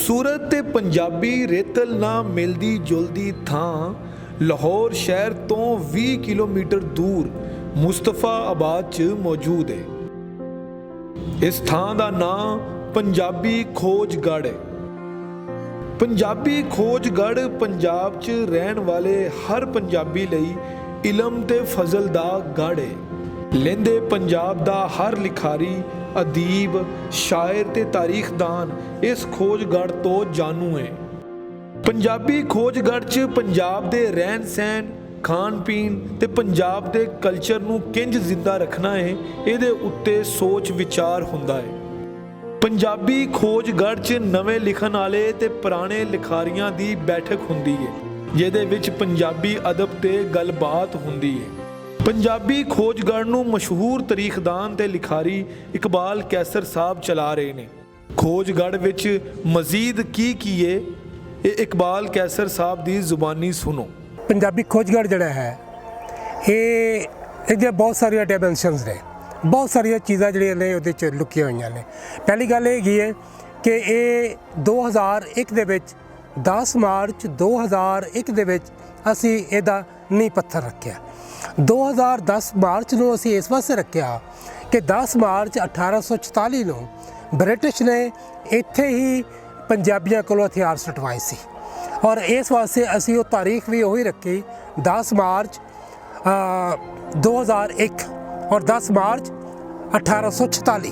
सूरत ते पंजाबी रेतल ना मिलदी जुलदी थां लाहौर शहर तो 20 किलोमीटर दूर मुस्तफा आबाद च मौजूद है। इस थां दा नाम पंजाबी खोजगढ़ है। पंजाबी खोजगढ़ पंजाब च रहन वाले हर पंजाबी लई इलम ते फजल दा गढ़ है। लेंदे पंजाब दा हर लिखारी अदीब शायर ते तारीखदान इस खोजगढ़ तो जानू है। पंजाबी खोजगढ़ च पंजाब दे रहन सहन खान पीन ते पंजाब दे कल्चर नूं किंज जिंदा रखना है इहदे उत्ते सोच विचार हुंदा है। पंजाबी खोजगढ़ च नवें लिखण वाले ते पुराने लिखारियां दी बैठक हुंदी है जिहदे विच पंजाबी अदब ते गलबात हुंदी है। पंजाबी खोजगढ़ नूं मशहूर तारीखदान ते लिखारी इकबाल कैसर साहब चला रहे ने। खोजगढ़ विच मजीद की है ਇਹ ਇਕਬਾਲ ਕੈਸਰ ਸਾਹਿਬ ਦੀ ਜ਼ੁਬਾਨੀ ਸੁਣੋ। ਪੰਜਾਬੀ ਖੋਜਗੜ੍ਹ ਜਿਹੜਾ ਹੈ ਇਹਦੇ ਬਹੁਤ ਸਾਰੀਆਂ ਡਾਇਮੈਂਸ਼ਨਸ ਨੇ, ਬਹੁਤ ਸਾਰੀਆਂ ਚੀਜ਼ਾਂ ਜਿਹੜੀਆਂ ਨੇ ਉਹਦੇ 'ਚ ਲੁਕੀਆਂ ਹੋਈਆਂ ਨੇ। ਪਹਿਲੀ ਗੱਲ ਇਹ ਹੈਗੀ ਹੈ ਕਿ ਇਹ 2001 ਦੇ ਵਿੱਚ 10 ਮਾਰਚ 2001 ਦੇ ਵਿੱਚ ਅਸੀਂ ਇਹਦਾ ਨੀਂਹ ਪੱਥਰ ਰੱਖਿਆ। 2010 ਮਾਰਚ ਨੂੰ ਅਸੀਂ ਇਸ ਵਾਸਤੇ ਰੱਖਿਆ ਕਿ 10 ਮਾਰਚ 1844 ਨੂੰ ਬ੍ਰਿਟਿਸ਼ ਨੇ ਇੱਥੇ ਹੀ पंजाबियों को हथियार सटवाए सी और इस वास्ते असी वो तारीख भी वही रखी 10 मार्च 2001 और 10 मार्च 1846।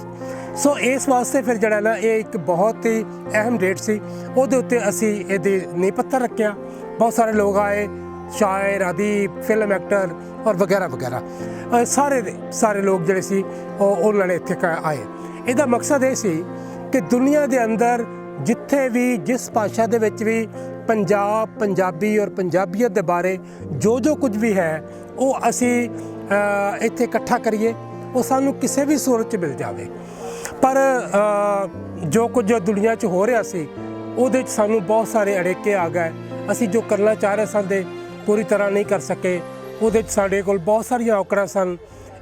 सो इस वास्ते फिर जड़ा ना ये एक बहुत ही अहम डेट सी उहदे उत्ते असी इहदी नींह पत्थर रखिया। बहुत सारे लोग आए, शायर अदीब फिल्म एक्टर और वगैरह वगैरह सारे लोग जिहड़े सी उन्होंने इत्थे आए। इहदा मकसद ये सी कि दुनिया के अंदर जिथे भी जिस भाषा दे विच भी पंजाब पंजाबी और पंजाबीयत के बारे जो कुछ भी है वो असी इत्थे इकट्ठा करिए, वो सानू किसी भी सूरत च मिल जाए। पर जो कुछ जो दुनिया च हो रहा सी उहदे च सानू बहुत सारे अड़ेके आ गए। असी जो करना चाह रहे सन पूरी तरह नहीं कर सके। उहदे च साडे कोल बहुत सारियां औकड़ां सन।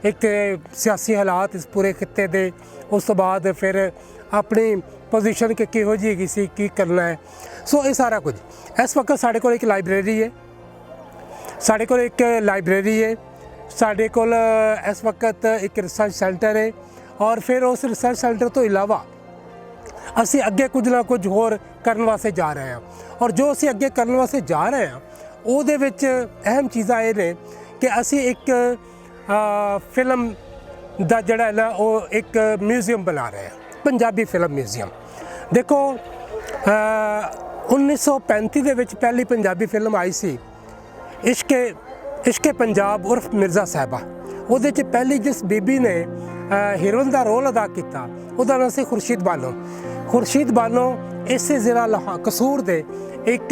एक तो सियासी हालात इस पूरे खिते दे, उस तो बाद फिर अपनी पोजीशन कि किहो जी हैगी सी की करना है। सो ये सारा कुछ इस वक्त साढ़े को एक लाइब्रेरी है, साढ़े को एक लाइब्रेरी है, साढ़े को इस वक्त एक रिसर्च सेंटर है और फिर उस रिसर्च सेंटर तो इलावा असी अगे कुछ ना कुछ होर करने वास्ते जा रहे हैं। और जो असी अगे करने वास्ते जा रहे हैं उहदे विच अहम चीज़ां ये ने कि असी एक फिल्म दा जड़ा है ना वो एक म्यूजियम बना रहे हैं, पंजाबी फिल्म म्यूजियम। देखो 1935 ਦੇ ਵਿੱਚ पहली पंजाबी फिल्म आई सी इश्के पंजाब उर्फ मिर्ज़ा साहिबा। ਉਹਦੇ 'ਚ पहली जिस बीबी ने हीरोइन का रोल अदा किया ਉਹਦਾ नाम सी खुर्शीद बानो। खुर्शीद बानो इसे ज़िला कसूर दे एक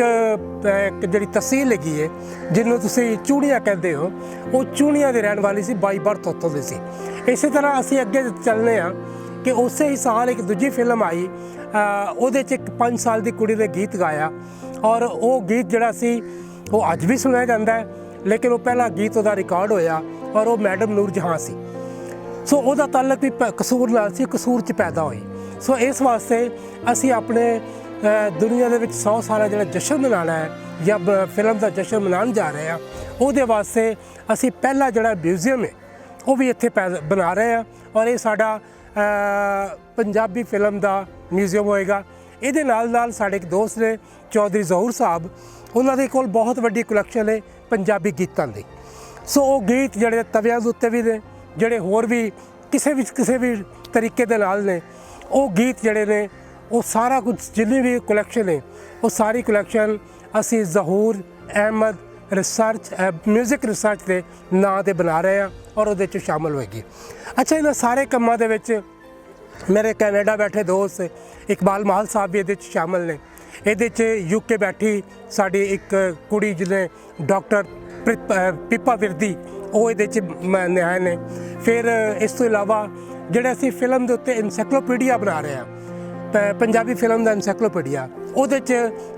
जिहड़ी तहसील हैगी है जिन्होंने तुसीं चूड़ियाँ कहते हो, वो चूड़ियाँ की रहने वाली सी, बाई बर्थ उत्तों दी सी। इसी तरह असीं अगे चलने हाँ कि उस ही साल एक दूजी फिल्म आई, ਉਹਦੇ 'ਚ एक 5 साल की कुड़ी ने गीत गाया और वो गीत जिहड़ा सी वो अज भी सुनिया जाता है, लेकिन वो पहला गीत उसका रिकॉर्ड होया और वो मैडम नूर जहाँ सी। सो उसका ताल्लुक भी कसूर नाल सी, कसूर च पैदा हुई। सो इस वास्ते असी अपने दुनिया के 100 साल जो जश्न मनाना है या फिल्म का जश्न मनाने जा रहे हैं, उसदे वास्ते असी पहला जो म्यूजियम है वो भी इत्थे बना रहे हैं और ये साडा पंजाबी फिल्म का म्यूजियम होएगा। ये नाल साढ़े एक दोस्त ने चौधरी जहूर साहब, उन्होंने कोल बहुत वड्डी कलैक्शन है पंजाबी गीतों की। सो वो गीत जोड़े तवियां दे उत्ते भी ने, जोड़े होर भी किसी भी तरीके दे नाल ने, वो गीत जोड़े ने वो सारा कुछ जिन्नी भी कलैक्शन है वो सारी कलैक्शन असी जहूर अहमद रिसर्च म्यूजिक रिसर्च के नाँ से बना रहे हैं और वो शामिल होएगी। अच्छा, इन्होंने सारे कामों के विच मेरे कैनेडा बैठे दोस्त इकबाल माहल साहब भी ये शामिल ने। ये यूके बैठी साड़ी एक कुड़ी जिन्हें डॉक्टर पिपा विरदी वो ये आए ने। फिर इस तो इलावा जोड़े असी फिल्म के उत्ते इनसैक्लोपीडिया बना रहे हैं, पंजाबी फिल्म का इनसैक्लोपीडिया, वो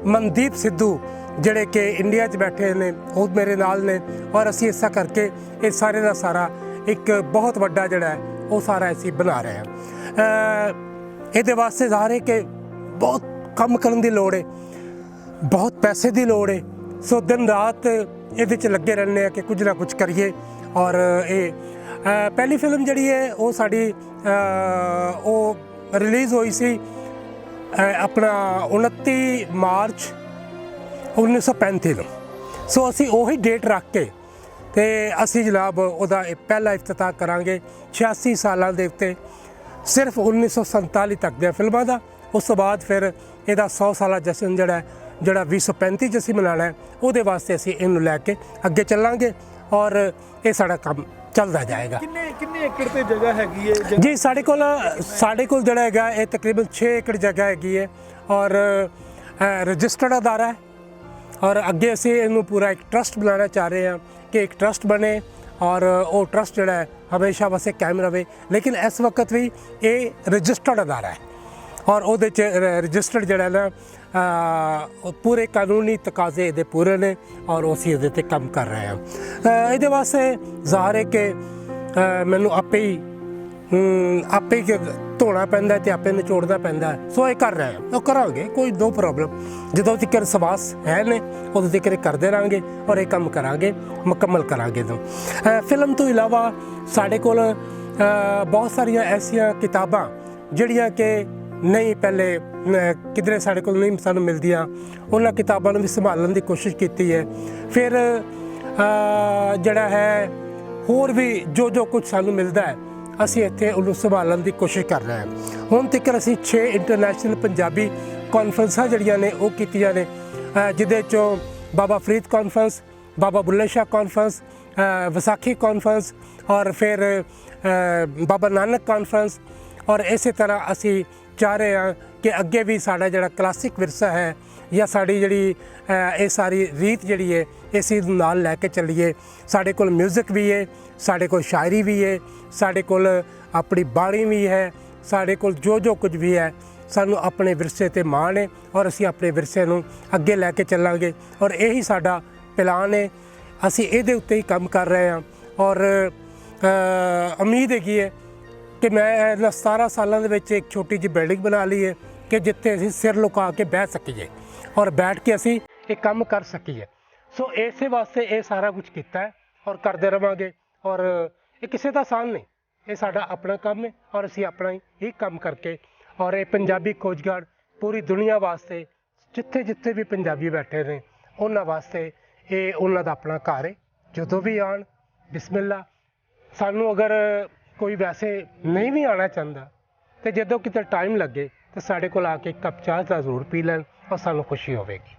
मनदीप सिद्धू जोड़े कि इंडिया बैठे ने वो मेरे नाल ने और असी ऐसा करके ये सारे का सारा एक बहुत वड्डा जोड़ा है वो सारा असी बना रहे हैं। ये वास्ते ज़ाहिर है कि बहुत ਕੰਮ ਕਰਨ ਦੀ ਲੋੜ ਹੈ, ਬਹੁਤ ਪੈਸੇ ਦੀ ਲੋੜ ਹੈ। ਸੋ ਦਿਨ ਰਾਤ ਇਹਦੇ 'ਚ ਲੱਗੇ ਰਹਿੰਦੇ ਆ ਕਿ ਕੁਝ ਨਾ ਕੁਝ ਕਰੀਏ। ਔਰ ਇਹ ਪਹਿਲੀ ਫਿਲਮ ਜਿਹੜੀ ਹੈ ਉਹ ਸਾਡੀ ਉਹ ਰਿਲੀਜ਼ ਹੋਈ ਸੀ ਆਪਣਾ 29 ਮਾਰਚ 1935 ਨੂੰ। ਸੋ ਅਸੀਂ ਉਹੀ ਡੇਟ ਰੱਖ ਕੇ ਤੇ ਅਸੀਂ ਜਨਾਬ ਉਹਦਾ ਪਹਿਲਾ ਇਫਤਤਾਹ ਕਰਾਂਗੇ 86 ਸਾਲਾਂ ਦੇ ਉੱਤੇ ਸਿਰਫ 1947 ਤੱਕ ਦੀਆਂ ਫਿਲਮਾਂ ਦਾ। ਉਸ ਤੋਂ ਬਾਅਦ ਫਿਰ ਇਹਦਾ 100 ਸਾਲਾ ਜਸ਼ਨ ਜਿਹੜਾ 2035 'ਚ ਅਸੀਂ ਮਨਾਉਣਾ ਹੈ, ਉਹਦੇ ਵਾਸਤੇ ਅਸੀਂ ਇਹਨੂੰ ਲੈ ਕੇ ਅੱਗੇ ਚੱਲਾਂਗੇ ਔਰ ਇਹ ਸਾਡਾ ਕੰਮ ਚੱਲਦਾ ਜਾਏਗਾ। ਕਿੰਨੇ ਏਕੜ ਤੇ ਜਗ੍ਹਾ ਹੈਗੀ ਹੈ ਜੀ? ਸਾਡੇ ਕੋਲ ਜਿਹੜਾ ਹੈਗਾ ਇਹ ਤਕਰੀਬਨ 6 ਏਕੜ ਜਗ੍ਹਾ ਹੈਗੀ ਹੈ ਔਰ ਰਜਿਸਟਰਡ ਅਦਾਰਾ ਹੈ। ਔਰ ਅੱਗੇ ਅਸੀਂ ਇਹਨੂੰ ਪੂਰਾ ਇੱਕ ਟਰਸਟ ਬਣਾਉਣਾ ਚਾਹ ਰਹੇ ਹਾਂ ਕਿ ਇੱਕ ਟਰਸਟ ਬਣੇ ਔਰ ਉਹ ਟਰਸਟ ਜਿਹੜਾ ਹੈ ਹਮੇਸ਼ਾ ਵਾਸਤੇ ਕਾਇਮ ਰਹੇ। ਲੇਕਿਨ ਇਸ ਵਕਤ ਵੀ ਇਹ ਰਜਿਸਟਰਡ ਅਦਾਰਾ ਹੈ ਔਰ ਉਹਦੇ 'ਚ ਰਜਿਸਟਰਡ ਜਿਹੜਾ ਨਾ ਪੂਰੇ ਕਾਨੂੰਨੀ ਤਕਾਜ਼ੇ ਇਹਦੇ ਪੂਰੇ ਨੇ ਔਰ ਅਸੀਂ ਇਹਦੇ 'ਤੇ ਕੰਮ ਕਰ ਰਹੇ ਹਾਂ। ਇਹਦੇ ਵਾਸਤੇ ਜ਼ਾਹਰ ਹੈ ਕਿ ਮੈਨੂੰ ਆਪੇ ਹੀ ਧੋਣਾ ਪੈਂਦਾ ਤੇ ਆਪੇ ਨਿਚੋੜਨਾ ਪੈਂਦਾ। ਸੋ ਇਹ ਕਰ ਰਹੇ ਹਾਂ, ਉਹ ਕਰਾਂਗੇ, ਕੋਈ ਨੋ ਪ੍ਰੋਬਲਮ। ਜਦੋਂ ਤੱਕ ਸਵਾਸ ਹੈ ਨੇ ਉਦੋਂ ਤੱਕ ਕਰਦੇ ਰਹਾਂਗੇ ਔਰ ਇਹ ਕੰਮ ਕਰਾਂਗੇ, ਮੁਕੰਮਲ ਕਰਾਂਗੇ। ਫਿਲਮ ਤੋਂ ਇਲਾਵਾ ਸਾਡੇ ਕੋਲ ਬਹੁਤ ਸਾਰੀਆਂ ਐਸੀਆਂ ਕਿਤਾਬਾਂ ਜਿਹੜੀਆਂ ਕਿ ਨਹੀਂ ਪਹਿਲੇ ਕਿਧਰੇ ਸਾਡੇ ਕੋਲ ਨਹੀਂ ਸਾਨੂੰ ਮਿਲਦੀਆਂ, ਉਹਨਾਂ ਕਿਤਾਬਾਂ ਨੂੰ ਵੀ ਸੰਭਾਲਣ ਦੀ ਕੋਸ਼ਿਸ਼ ਕੀਤੀ ਹੈ। ਫਿਰ ਜਿਹੜਾ ਹੈ ਹੋਰ ਵੀ ਜੋ ਕੁਝ ਸਾਨੂੰ ਮਿਲਦਾ ਹੈ ਅਸੀਂ ਇੱਥੇ ਉਹਨੂੰ ਸੰਭਾਲਣ ਦੀ ਕੋਸ਼ਿਸ਼ ਕਰ ਰਹੇ ਹਾਂ। ਹੁਣ ਤੱਕ ਅਸੀਂ 6 ਇੰਟਰਨੈਸ਼ਨਲ ਪੰਜਾਬੀ ਕਾਨਫਰੰਸਾਂ ਜਿਹੜੀਆਂ ਨੇ ਉਹ ਕੀਤੀਆਂ ਨੇ, ਜਿਹਦੇ 'ਚੋਂ ਬਾਬਾ ਫਰੀਦ ਕਾਨਫਰੰਸ, ਬਾਬਾ ਬੁੱਲੇ ਸ਼ਾਹ ਕਾਨਫਰੰਸ, ਵਿਸਾਖੀ ਕਾਨਫਰੰਸ ਔਰ ਫਿਰ ਬਾਬਾ ਨਾਨਕ ਕਾਨਫਰੰਸ। ਔਰ ਇਸੇ ਤਰ੍ਹਾਂ ਅਸੀਂ ਚਾਹ ਰਹੇ ਹਾਂ ਕਿ ਅੱਗੇ ਵੀ ਸਾਡਾ ਜਿਹੜਾ ਕਲਾਸਿਕ ਵਿਰਸਾ ਹੈ ਜਾਂ ਸਾਡੀ ਜਿਹੜੀ ਇਹ ਸਾਰੀ ਰੀਤ ਜਿਹੜੀ ਹੈ ਇਸੇ ਨਾਲ ਲੈ ਕੇ ਚੱਲੀਏ। ਸਾਡੇ ਕੋਲ ਮਿਊਜ਼ਿਕ ਵੀ ਹੈ, ਸਾਡੇ ਕੋਲ ਸ਼ਾਇਰੀ ਵੀ ਹੈ, ਸਾਡੇ ਕੋਲ ਆਪਣੀ ਬਾਣੀ ਵੀ ਹੈ, ਸਾਡੇ ਕੋਲ ਜੋ ਕੁਝ ਵੀ ਹੈ ਸਾਨੂੰ ਆਪਣੇ ਵਿਰਸੇ 'ਤੇ ਮਾਣ ਹੈ ਔਰ ਅਸੀਂ ਆਪਣੇ ਵਿਰਸੇ ਨੂੰ ਅੱਗੇ ਲੈ ਕੇ ਚੱਲਾਂਗੇ ਔਰ ਇਹੀ ਸਾਡਾ ਪਲਾਨ ਹੈ। ਅਸੀਂ ਇਹਦੇ ਉੱਤੇ ਹੀ ਕੰਮ ਕਰ ਰਹੇ ਹਾਂ ਔਰ ਉਮੀਦ ਹੈਗੀ ਹੈ ਕਿ ਮੈਂ 17 ਸਾਲਾਂ ਦੇ ਵਿੱਚ ਇੱਕ ਛੋਟੀ ਜਿਹੀ ਬਿਲਡਿੰਗ ਬਣਾ ਲਈ ਹੈ ਕਿ ਜਿੱਥੇ ਅਸੀਂ ਸਿਰ ਲੁਕਾ ਕੇ ਬਹਿ ਸਕੀਏ ਔਰ ਬੈਠ ਕੇ ਅਸੀਂ ਇਹ ਕੰਮ ਕਰ ਸਕੀਏ। ਸੋ ਇਸੇ ਵਾਸਤੇ ਇਹ ਸਾਰਾ ਕੁਝ ਕੀਤਾ ਹੈ ਔਰ ਕਰਦੇ ਰਹਾਂਗੇ। ਔਰ ਇਹ ਕਿਸੇ ਦਾ ਆਸਾਨ ਨਹੀਂ, ਇਹ ਸਾਡਾ ਆਪਣਾ ਕੰਮ ਹੈ ਔਰ ਅਸੀਂ ਆਪਣਾ ਹੀ ਕੰਮ ਕਰਕੇ ਔਰ ਇਹ ਪੰਜਾਬੀ ਖੋਜਗਾਰ ਪੂਰੀ ਦੁਨੀਆ ਵਾਸਤੇ ਜਿੱਥੇ ਵੀ ਪੰਜਾਬੀ ਬੈਠੇ ਨੇ ਉਹਨਾਂ ਵਾਸਤੇ ਇਹ ਉਹਨਾਂ ਦਾ ਆਪਣਾ ਘਰ ਹੈ। ਜਦੋਂ ਵੀ ਆਉਣ ਬਿਸਮਿਲ੍ਲਾ। ਸਾਨੂੰ ਅਗਰ ਕੋਈ ਵੈਸੇ ਨਹੀਂ ਵੀ ਆਉਣਾ ਚਾਹੁੰਦਾ ਤੇ ਜਦੋਂ ਕਿਤੇ ਟਾਈਮ ਲੱਗੇ ਤਾਂ ਸਾਡੇ ਕੋਲ ਆ ਕੇ ਇੱਕ ਕੱਪ ਚਾਹ ਦਾ ਜ਼ਰੂਰ ਪੀ ਲੈਣ ਔਰ ਸਾਨੂੰ ਖੁਸ਼ੀ ਹੋਵੇਗੀ।